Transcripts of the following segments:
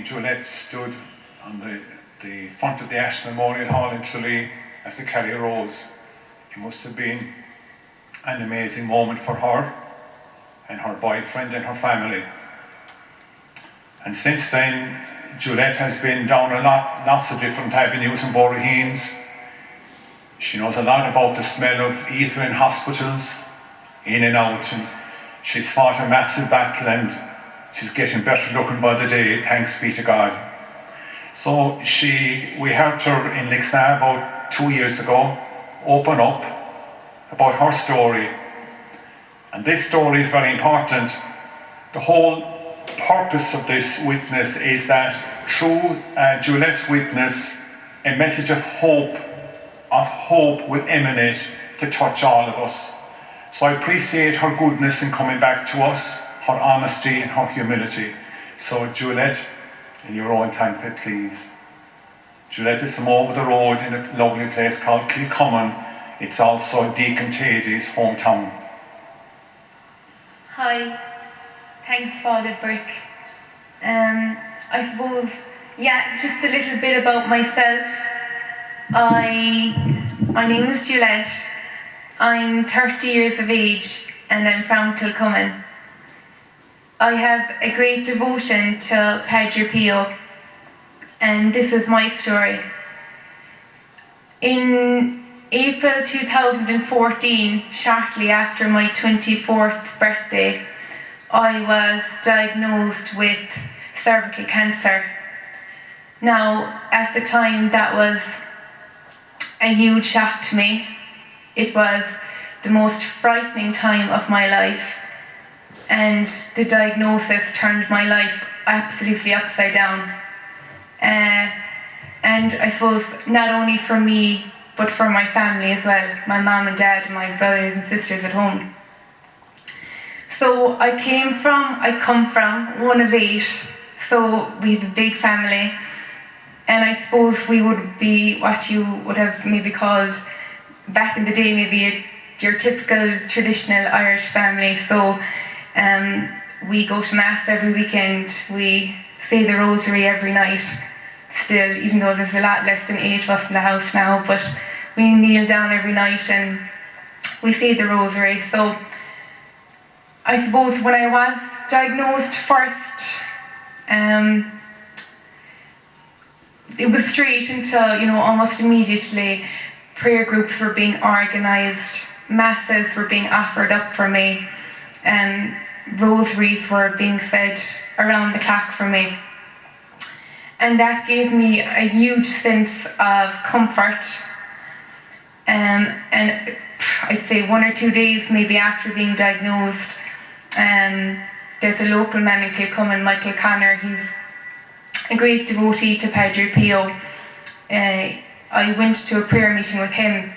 when Julett stood on the front of the Ash Memorial Hall in Tralee as the carrier rose. It must have been an amazing moment for her and her boyfriend and her family. And since then, Julett has been down lots of different avenues in Borraheens. She knows a lot about the smell of ether in hospitals, in and out, and she's fought a massive battle and she's getting better looking by the day, thanks be to God. So we helped her in Lixna about 2 years ago open up about her story. And this story is very important. The whole purpose of this witness is that through Julett's witness, a message of hope will emanate to touch all of us. So I appreciate her goodness in coming back to us, her honesty and her humility. So Julett, in your own time, please. Julett is from over the road in a lovely place called Kilcommon. It's also Deacon Tady's hometown. Hi, thanks Father Brick. I suppose, just a little bit about myself. My name is Julett. I'm 30 years of age and I'm from Kilcommon. I have a great devotion to Padre Pio, and this is my story. In April 2014, shortly after my 24th birthday, I was diagnosed with cervical cancer. Now, at the time, that was a huge shock to me. It was the most frightening time of my life, and the diagnosis turned my life absolutely upside down. And I suppose not only for me, but for my family as well, my mum and dad, my brothers and sisters at home. So I come from one of 8, so we have a big family, and I suppose we would be what you would have maybe called back in the day, maybe your typical traditional Irish family. So we go to Mass every weekend, we say the rosary every night, still, even though there's a lot less than 8 of us in the house now, but we kneel down every night and we say the rosary. So I suppose when I was diagnosed first, it was straight into, almost immediately, prayer groups were being organised, masses were being offered up for me, and rosaries were being said around the clock for me. And that gave me a huge sense of comfort. And I'd say 1 or 2 days maybe after being diagnosed, there's a local man in Kilcommon, Michael Connor. He's a great devotee to Padre Pio. I went to a prayer meeting with him,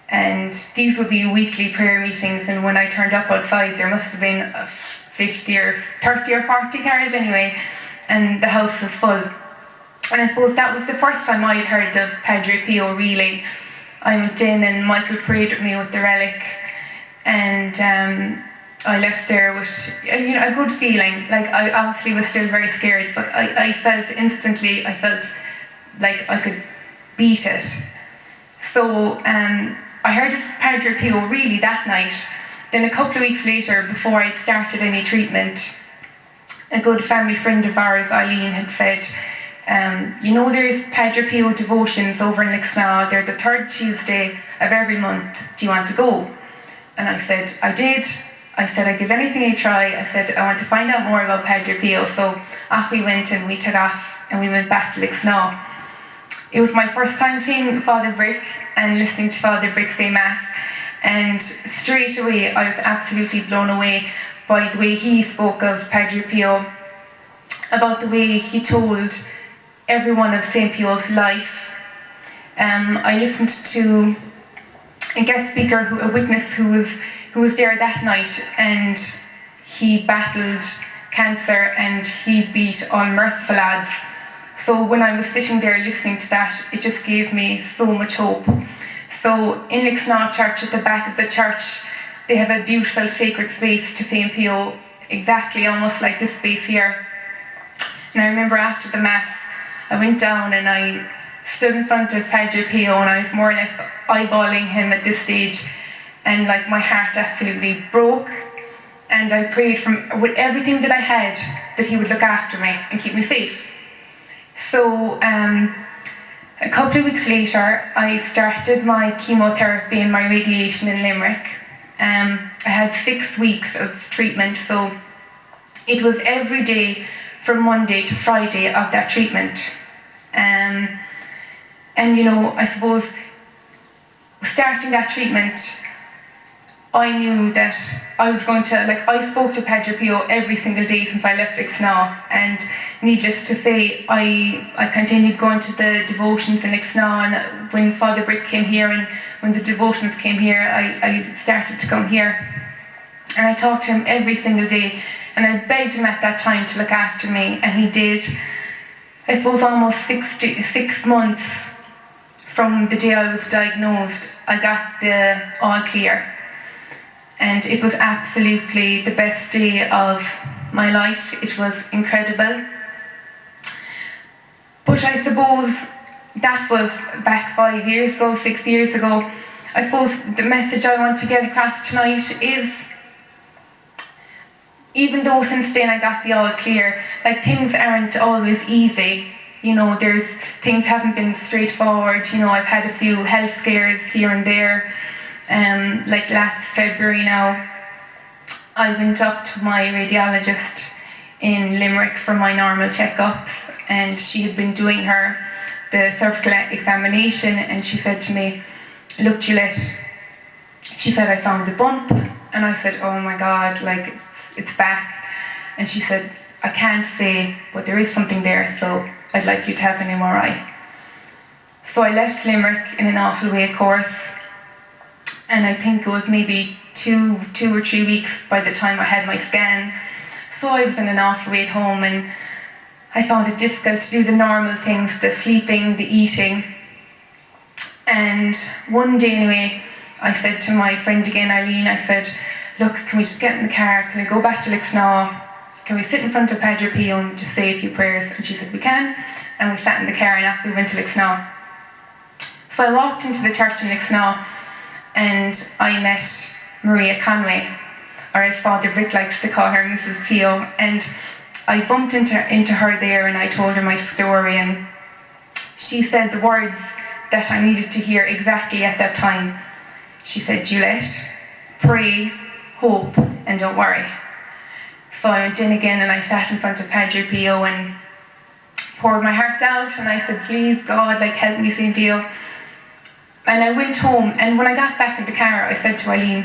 and these would be weekly prayer meetings, and when I turned up outside there must have been 50 or 30 or 40 cars anyway, and the house was full. And I suppose that was the first time I'd heard of Padre Pio really. I went in and Michael prayed with me with the relic, and I left there with a good feeling. Like, I obviously was still very scared, but I felt instantly, like I could beat it. So I heard of Padre Pio really that night. Then a couple of weeks later, before I'd started any treatment, a good family friend of ours, Eileen, had said, there's Padre Pio devotions over in Lixna. They're the 3rd Tuesday of every month. Do you want to go? And I said, I did. I said, I'd give anything a try. I said, I want to find out more about Padre Pio. So off we went, and we took off and we went back to Lixna. It was my first time seeing Father Brick and listening to Father Brick say Mass. And straight away, I was absolutely blown away by the way he spoke of Padre Pio, about the way he told everyone of St. Pio's life. I listened to a guest speaker, a witness who was there that night, and he battled cancer and he beat all merciful odds. So when I was sitting there listening to that, it just gave me so much hope. So in Lixna Church, at the back of the church, they have a beautiful sacred space to St. Pio, exactly almost like this space here. And I remember after the Mass, I went down and I stood in front of Padre Pio, and I was more or less eyeballing him at this stage, and like my heart absolutely broke. And I prayed with everything that I had that he would look after me and keep me safe. So a couple of weeks later, I started my chemotherapy and my radiation in Limerick. I had 6 weeks of treatment, so it was every day from Monday to Friday of that treatment. And you know, I suppose starting that treatment, I knew that I was going to, I spoke to Padre Pio every single day since I left Ixna, and needless to say, I continued going to the devotions in Ixna, and when Father Brick came here and when the devotions came here, I started to come here. And I talked to him every single day, and I begged him at that time to look after me, and he did. I suppose almost 6 months from the day I was diagnosed, I got the all clear. And it was absolutely the best day of my life. It was incredible. But I suppose that was back 5 years ago, 6 years ago. I suppose the message I want to get across tonight is, even though since then I got the all clear, things aren't always easy. You know, things haven't been straightforward. You know, I've had a few health scares here and there. Like last February now, I went up to my radiologist in Limerick for my normal checkups, and she had been doing the cervical examination, and she said to me, "Look, Julett," she said, "I found a bump." And I said, "Oh my God, it's back." And she said, "I can't say, but there is something there, so I'd like you to have an MRI." So I left Limerick in an awful way, of course. And I think it was maybe two or 3 weeks by the time I had my scan. So I was in an awful way at home, and I found it difficult to do the normal things, the sleeping, the eating. And one day anyway, I said to my friend again, Eileen, I said, "Look, can we just get in the car? Can we go back to Lixnaw? Can we sit in front of Padre Pio and just say a few prayers?" And she said, "We can." And we sat in the car, and off we went to Lixnaw. So I walked into the church in Lixnaw, and I met Maria Conway, or as Father Brick likes to call her, Mrs. Pio. And I bumped into her there, and I told her my story, and she said the words that I needed to hear exactly at that time. She said, "Julett, pray, hope, and don't worry." So I went in again, and I sat in front of Padre Pio and poured my heart out, and I said, "Please God, help me, Saint Pio." And I went home, and when I got back in the car, I said to Eileen,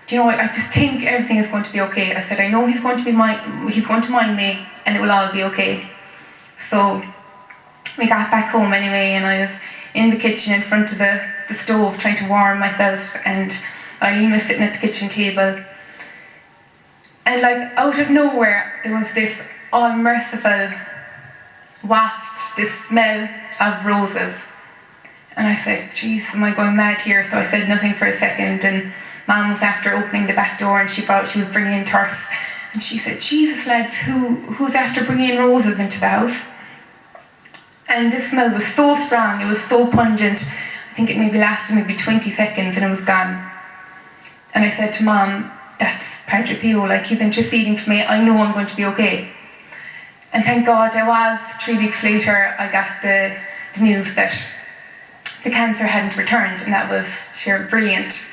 "Do you know what, I just think everything is going to be okay." I said, "I know he's going to mind me, and it will all be okay." So we got back home anyway, and I was in the kitchen in front of the stove trying to warm myself, and Eileen was sitting at the kitchen table. And out of nowhere, there was this all-merciful waft, this smell of roses. And I said, "Jeez, am I going mad here?" So I said nothing for a second, and Mum was after opening the back door, and she was bringing in turf. And she said, "Jesus, lads, who's after bringing in roses into the house?" And this smell was so strong, it was so pungent. I think it maybe lasted 20 seconds, and it was gone. And I said to Mum, "That's Padre Pio, he's interceding for me. I know I'm going to be okay." And thank God I was. 3 weeks later, I got the news that the cancer hadn't returned, and that was sure brilliant.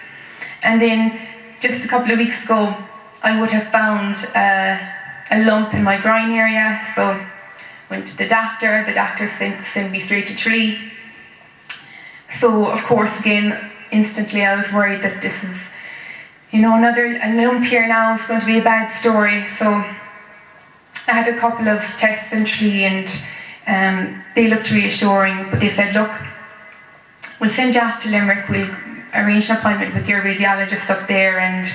And then just a couple of weeks ago, I would have found a lump in my groin area, so went to the doctor sent me straight to Tralee. So of course again, instantly I was worried that this is, a lump here now is going to be a bad story. So I had a couple of tests in Tralee, and they looked reassuring, but they said, "Look, we'll send you off to Limerick, we'll arrange an appointment with your radiologist up there, and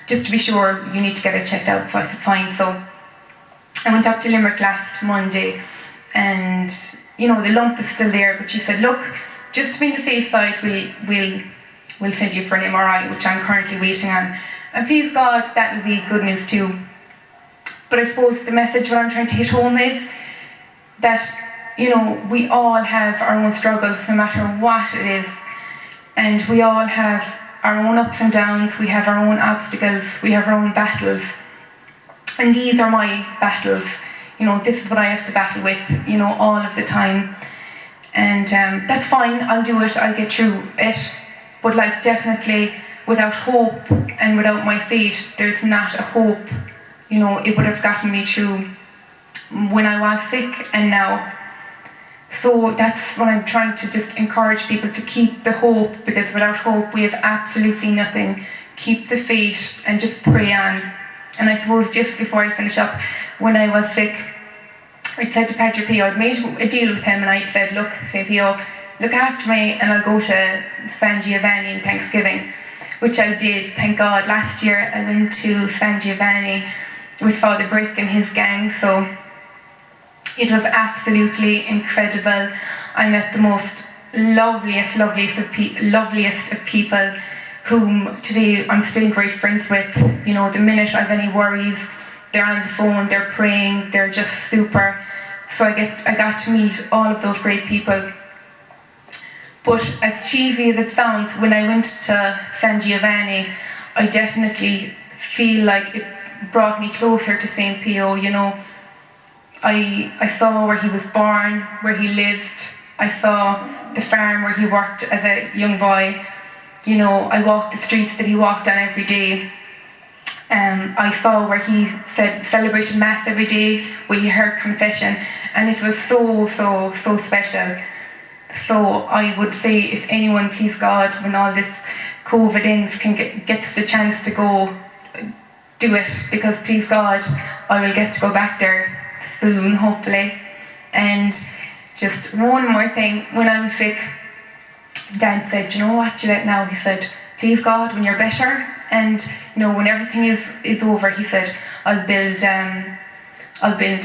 just to be sure, you need to get it checked out." So I said, "Fine." So I went up to Limerick last Monday, and the lump is still there, but she said, "Look, just to be on the safe side, we'll send you for an MRI, which I'm currently waiting on. And please God, that will be good news too." But I suppose the message what I'm trying to hit home is that, you know, we all have our own struggles, no matter what it is. And we all have our own ups and downs, we have our own obstacles, we have our own battles. And these are my battles. You know, this is what I have to battle with, you know, all of the time. And that's fine, I'll do it, I'll get through it. But like, definitely, without hope and without my faith, there's not a hope. You know, it would have gotten me through when I was sick and now. So that's what I'm trying to just encourage people to keep the hope, because without hope we have absolutely nothing. Keep the faith and just pray on. And I suppose just before I finish up, when I was sick, I said to Padre Pio, I'd made a deal with him and I said, look, St. Pio, look after me and I'll go to San Giovanni in Thanksgiving, which I did, thank God. Last year I went to San Giovanni with Father Brick and his gang, so it was absolutely incredible. I met the most loveliest of people whom today I'm still great friends with. You know, the minute I've any worries, they're on the phone, they're praying, they're just super. So I got to meet all of those great people. But as cheesy as it sounds, when I went to San Giovanni, I definitely feel like it brought me closer to St. Pio, you know. I saw where he was born, where he lived. I saw the farm where he worked as a young boy. You know, I walked the streets that he walked on every day. I saw where he celebrated Mass every day, where he heard confession, and it was so special. So I would say, if anyone, please God, when all this COVID ends, gets the chance to go, do it, because please God, I will get to go back there soon, hopefully. And just one more thing, when I was sick, Dad said, you know what, Julett, now, he said, please God, when you're better, and you know, when everything is over, he said, I'll build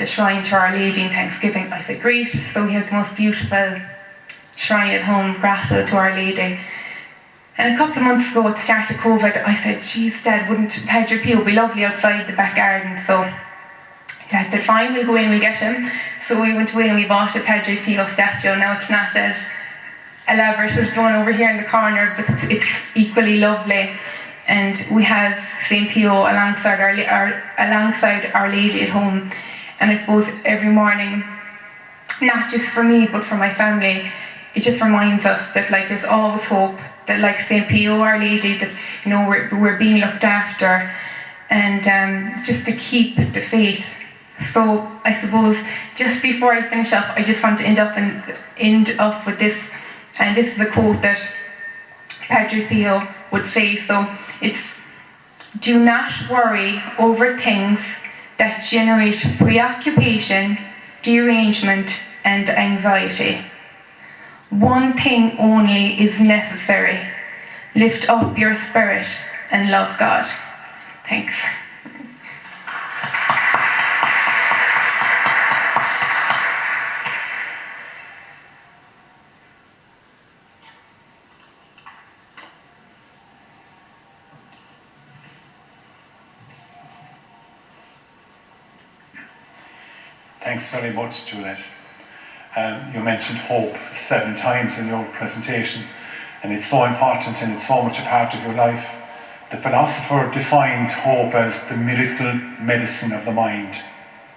a shrine to Our Lady in Thanksgiving. I said, great. So we have the most beautiful shrine at home, grotto to Our Lady. And a couple of months ago, at the start of COVID, I said, geez, Dad, wouldn't Padre Pio be lovely outside the back garden? So Dad said, fine, we'll go in, we'll get him. So we went away and we bought a Padre Pio statue. Now it's not as elaborate as the one over here in the corner, but it's equally lovely. And we have St. Pio alongside Our Lady at home. And I suppose every morning, not just for me, but for my family, it just reminds us that like there's always hope, that like St. Pio, Our Lady, that, you know, we're being looked after, and just to keep the faith. So I suppose just before I finish up, I just want to end up with this, and this is a quote that Padre Pio would say. So it's, do not worry over things that generate preoccupation, derangement, and anxiety. One thing only is necessary. Lift up your spirit and love God. Thanks. Thanks very much, Julett. You mentioned hope 7 times in your presentation, and it's so important and it's so much a part of your life. The philosopher defined hope as the miracle medicine of the mind.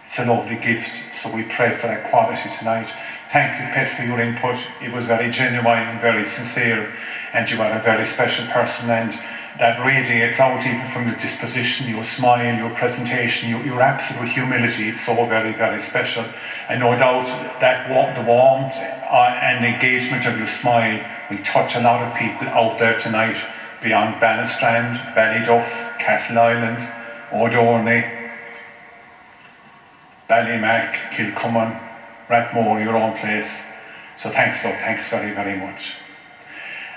It's a lovely gift, so we pray for that quality tonight. Thank you, Pet, for your input. It was very genuine and very sincere, and you are a very special person, and that radiates out even from your disposition, your smile, your presentation, your absolute humility. It's so very, very special. And no doubt that the warmth and engagement of your smile will touch a lot of people out there tonight, beyond Bannistrand, Ballyduff, Castleisland, O'Doherty, Ballymac, Kilcummin, Rathmore, your own place. So thanks, love, thanks very, very much.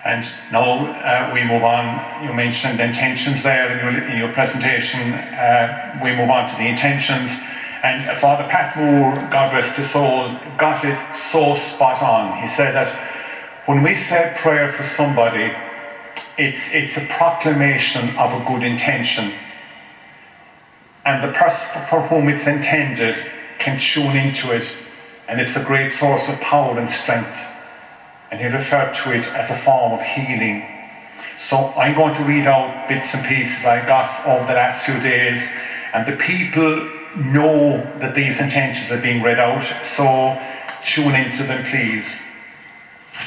And now we move on. You mentioned intentions there in your presentation. We move on to the intentions. And Father Pat Moore, God rest his soul, got it so spot on. He said that when we say prayer for somebody, it's a proclamation of a good intention. and the person for whom it's intended can tune into it, and it's a great source of power and strength. And he referred to it as a form of healing. So I'm going to read out bits and pieces I got over the last few days, and the people know that these intentions are being read out, so tune into them please.